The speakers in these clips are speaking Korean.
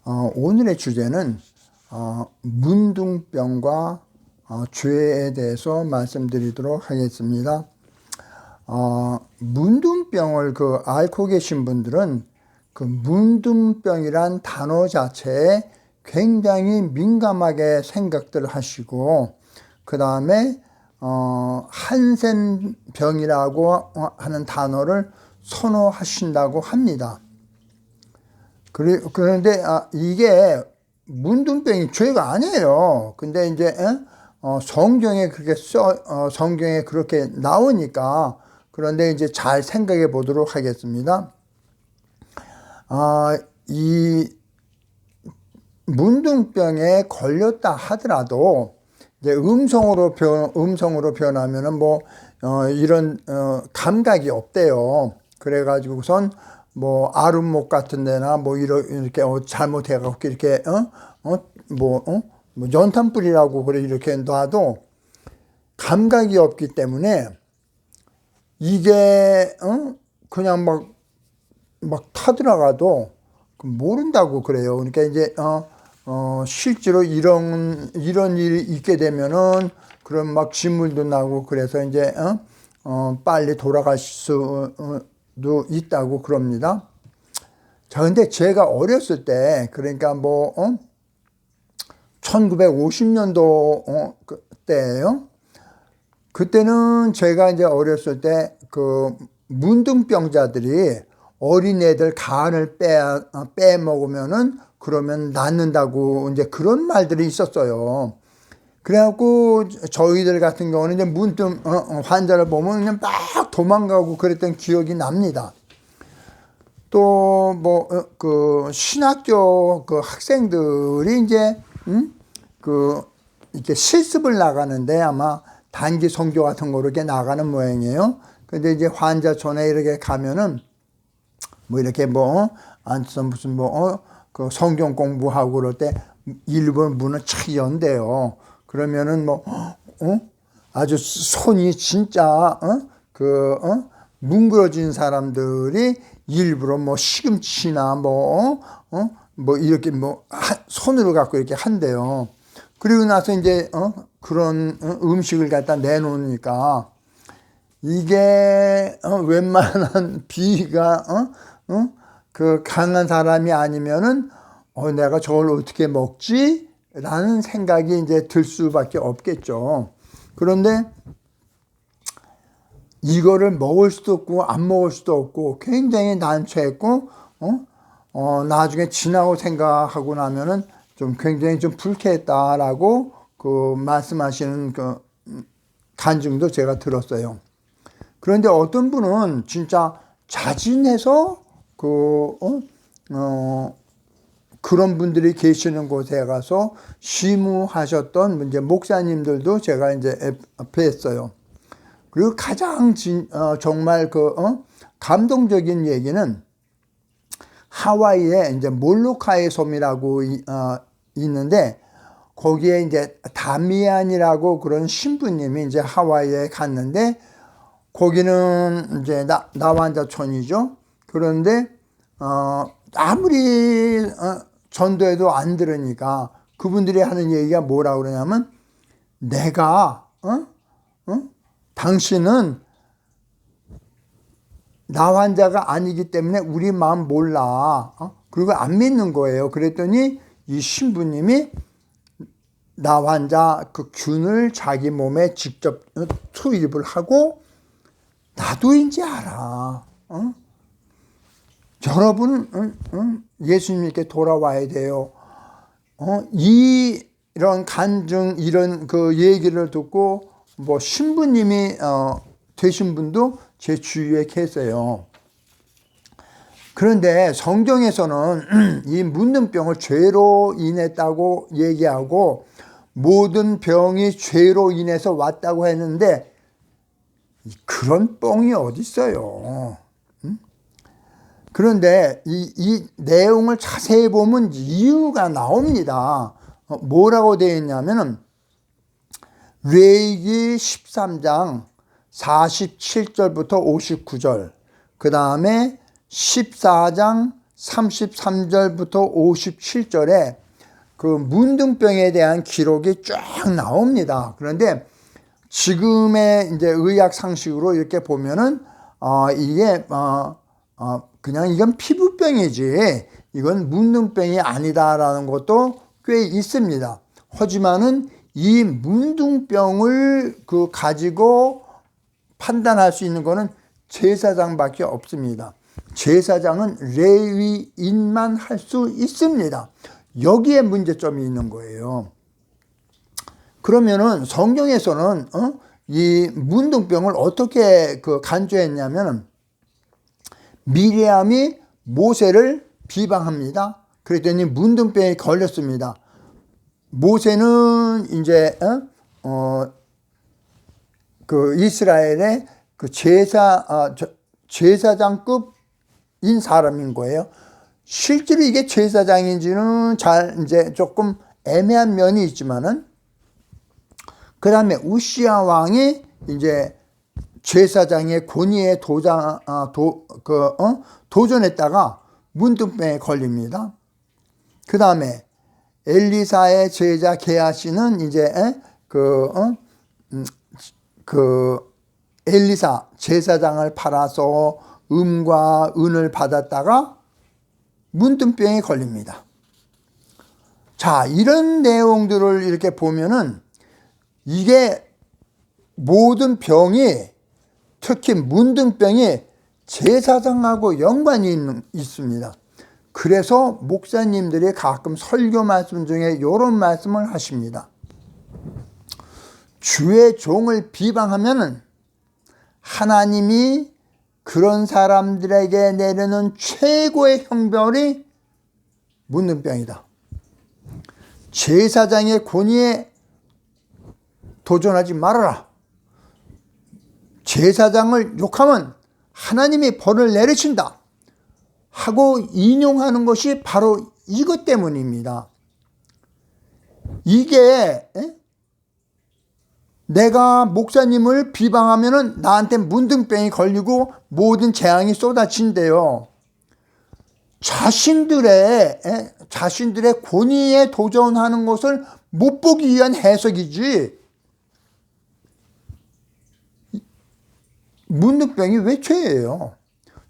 오늘의 주제는 문둥병과 죄에 대해서 말씀드리도록 하겠습니다. 문둥병을 앓고 계신 분들은 그 문둥병이란 단어 자체에 굉장히 민감하게 생각들을 하시고, 그 다음에 한센병이라고 하는 단어를 선호하신다고 합니다. 그런데 이게 문둥병이 죄가 아니에요. 근데 이제 성경에 성경에 그렇게 나오니까, 그런데 이제 잘 생각해 보도록 하겠습니다. 이 문둥병에 걸렸다 하더라도 이제 음성으로 변하면은 이런 감각이 없대요. 그래가지고선 아랫목 같은 데나 이렇게 잘못해갖고 이렇게 연탄불이라고 그래 이렇게 놔도 감각이 없기 때문에 이게 그냥 막 타들어가도 모른다고 그래요. 그러니까 이제 실제로 이런 일이 있게 되면은 그런 막 진물도 나고, 그래서 이제 빨리 돌아갈 수도 있다고 그럽니다. 자, 근데 제가 어렸을 때, 그러니까 1950년도 때예요. 그때는 제가 이제 어렸을 때 그 문둥병자들이 어린애들 간을 빼먹으면은 그러면 낫는다고 이제 그런 말들이 있었어요. 그래갖고 저희들 같은 경우는 이제 문둥 환자를 보면 그냥 막 도망가고 그랬던 기억이 납니다. 또 신학교 학생들이 이제 이렇게 실습을 나가는데 아마 단기 선교 같은 거 이렇게 나가는 모양이에요. 근데 이제 환자촌에 이렇게 가면은 이렇게 앉아서 무슨 그 성경 공부하고 그럴 때 일부러 문을 착 연대요. 그러면은 아주 손이 진짜 뭉그러진 사람들이 일부러 시금치나 이렇게 손으로 갖고 이렇게 한대요. 그리고 나서 이제 그런 음식을 갖다 내놓으니까 이게 웬만한 비위가 그 강한 사람이 아니면은 내가 저걸 어떻게 먹지? 라는 생각이 이제 들 수밖에 없겠죠. 그런데 이거를 먹을 수도 없고 안 먹을 수도 없고 굉장히 난처했고 나중에 지나고 생각하고 나면은 좀 굉장히 좀 불쾌했다라고 말씀하시는 간증도 제가 들었어요. 그런데 어떤 분은 진짜 자진해서 그런 분들이 계시는 곳에 가서 쉬무하셨던 이제 목사님들도 제가 이제 뵀어요. 그리고 가장 정말 감동적인 얘기는 하와이에 이제 몰로카이 섬이라고 있는데, 거기에 이제 다미안이라고 그런 신부님이 이제 하와이에 갔는데, 거기는 이제 나환자촌이죠. 그런데 아무리 전도해도 안 들으니까 그분들이 하는 얘기가 뭐라고 그러냐면, 내가 당신은 나환자가 아니기 때문에 우리 마음 몰라. 그리고 안 믿는 거예요. 그랬더니 이 신부님이 나환자 그 균을 자기 몸에 직접 투입을 하고, 나도 이제 알아. 여러분, 예수님께 돌아와야 돼요. 이런 간증, 이런 얘기를 듣고 신부님이 되신 분도 제 주위에 계세요. 그런데 성경에서는 이 문둥병을 죄로 인했다고 얘기하고, 모든 병이 죄로 인해서 왔다고 했는데 그런 뻥이 어디 있어요. 그런데 이 내용을 자세히 보면 이유가 나옵니다. 뭐라고 되어 있냐면은 레위기 13장 47절부터 59절, 그 다음에 14장 33절부터 57절에 그 문둥병에 대한 기록이 쫙 나옵니다. 그런데 지금의 이제 의학 상식으로 이렇게 보면은 이게 그냥 이건 피부병이지 이건 문둥병이 아니다라는 것도 꽤 있습니다. 하지만은 이 문둥병을 가지고 판단할 수 있는 거는 제사장밖에 없습니다. 제사장은 레위인만 할 수 있습니다. 여기에 문제점이 있는 거예요. 그러면은 성경에서는 이 문둥병을 어떻게 간주했냐면 미리암이 모세를 비방합니다. 그랬더니 문둥병에 걸렸습니다. 모세는 이제 이스라엘의 제사장급인 사람인 거예요. 실제로 이게 제사장인지는 이제 조금 애매한 면이 있지만은 그 다음에 우시야 왕이 이제 제사장의 권위에 도전했다가 문둥병에 걸립니다. 그 다음에 엘리사의 제자 게하시는 이제 엘리사 제사장을 팔아서 음과 은을 받았다가 문둥병에 걸립니다. 자, 이런 내용들을 이렇게 보면은 이게 모든 병이 특히 문둥병이 제사장하고 연관이 있습니다. 그래서 목사님들이 가끔 설교 말씀 중에 이런 말씀을 하십니다. 주의 종을 비방하면은 하나님이 그런 사람들에게 내리는 최고의 형벌이 문둥병이다. 제사장의 권위에 도전하지 말아라. 제사장을 욕하면 하나님이 벌을 내리신다 하고 인용하는 것이 바로 이것 때문입니다. 이게 내가 목사님을 비방하면은 나한테 문둥병이 걸리고 모든 재앙이 쏟아진대요. 자신들의 권위에 도전하는 것을 못 보기 위한 해석이지. 문둥병이 왜 죄예요?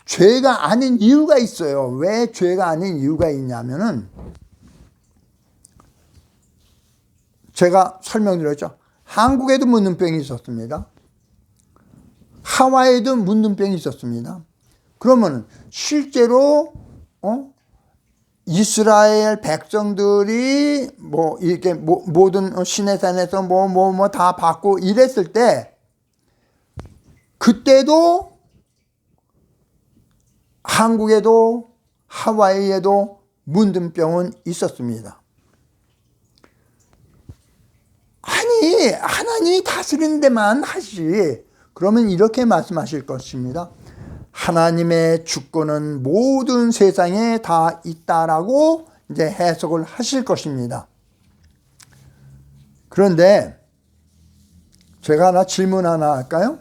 죄가 아닌 이유가 있어요. 왜 죄가 아닌 이유가 있냐면은 제가 설명드렸죠. 한국에도 문둥병이 있었습니다. 하와이에도 문둥병이 있었습니다. 그러면 실제로 이스라엘 백성들이 이렇게 모든 시내산에서 다 받고 이랬을 때 그때도 한국에도 하와이에도 문둥병은 있었습니다. 아니, 하나님이 다스리는 데만 하지. 그러면 이렇게 말씀하실 것입니다. 하나님의 주권은 모든 세상에 다 있다라고 이제 해석을 하실 것입니다. 그런데 제가 질문 하나 할까요?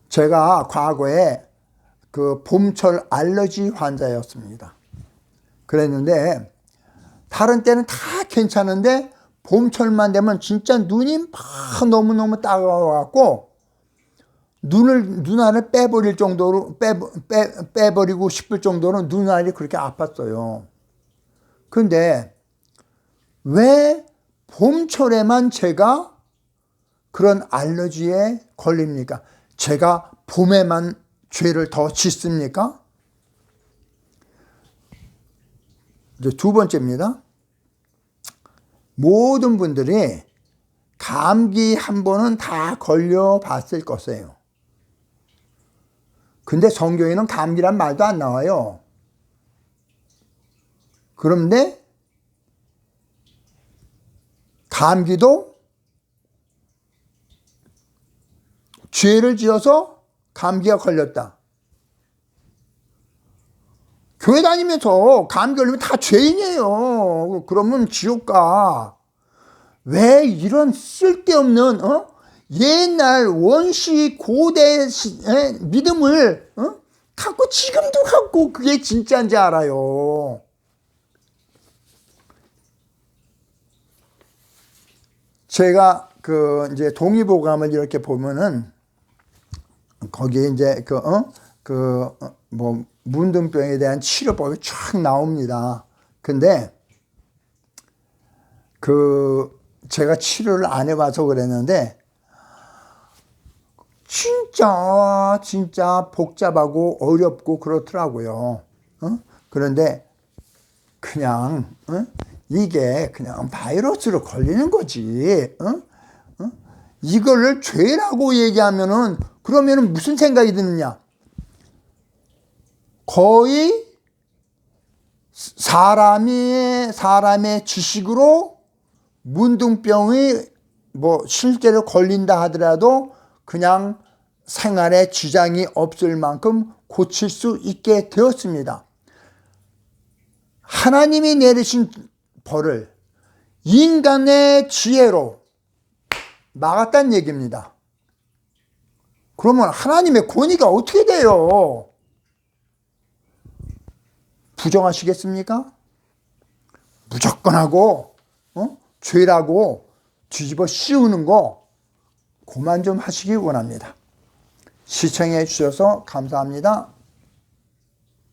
제가 과거에 봄철 알러지 환자였습니다. 그랬는데 다른 때는 다 괜찮은데 봄철만 되면 진짜 눈이 막 너무너무 따가워갖고 눈알을 빼버릴 정도로 빼버리고 싶을 정도로 눈알이 그렇게 아팠어요. 그런데 왜 봄철에만 제가 그런 알러지에 걸립니까? 제가 봄에만 죄를 더 짓습니까? 이제 두 번째입니다. 모든 분들이 감기 한 번은 다 걸려봤을 것이에요. 근데 성경에는 감기란 말도 안 나와요. 그런데 감기도 죄를 지어서 감기가 걸렸다. 교회 다니면서 감기 걸리면 다 죄인이에요. 그러면 지옥 가. 왜 이런 쓸데없는 옛날 원시 고대 믿음을 갖고 지금도 갖고 그게 진짜인지 알아요. 제가 그 이제 동의보감을 이렇게 보면은 거기에 이제 뭐 문둥병에 대한 치료법이 쫙 나옵니다. 근데 제가 치료를 안 해봐서 그랬는데 진짜 복잡하고 어렵고 그렇더라고요. 그런데 그냥 이게 그냥 바이러스로 걸리는 거지. 이거를 죄라고 얘기하면은 그러면은 무슨 생각이 드느냐? 거의 사람의 지식으로 문둥병이 뭐 실제로 걸린다 하더라도 그냥 생활에 지장이 없을 만큼 고칠 수 있게 되었습니다. 하나님이 내리신 벌을 인간의 지혜로 막았다는 얘기입니다. 그러면 하나님의 권위가 어떻게 돼요? 부정하시겠습니까? 무조건 하고 죄라고 뒤집어 씌우는 거 그만 좀 하시기 원합니다. 시청해 주셔서 감사합니다.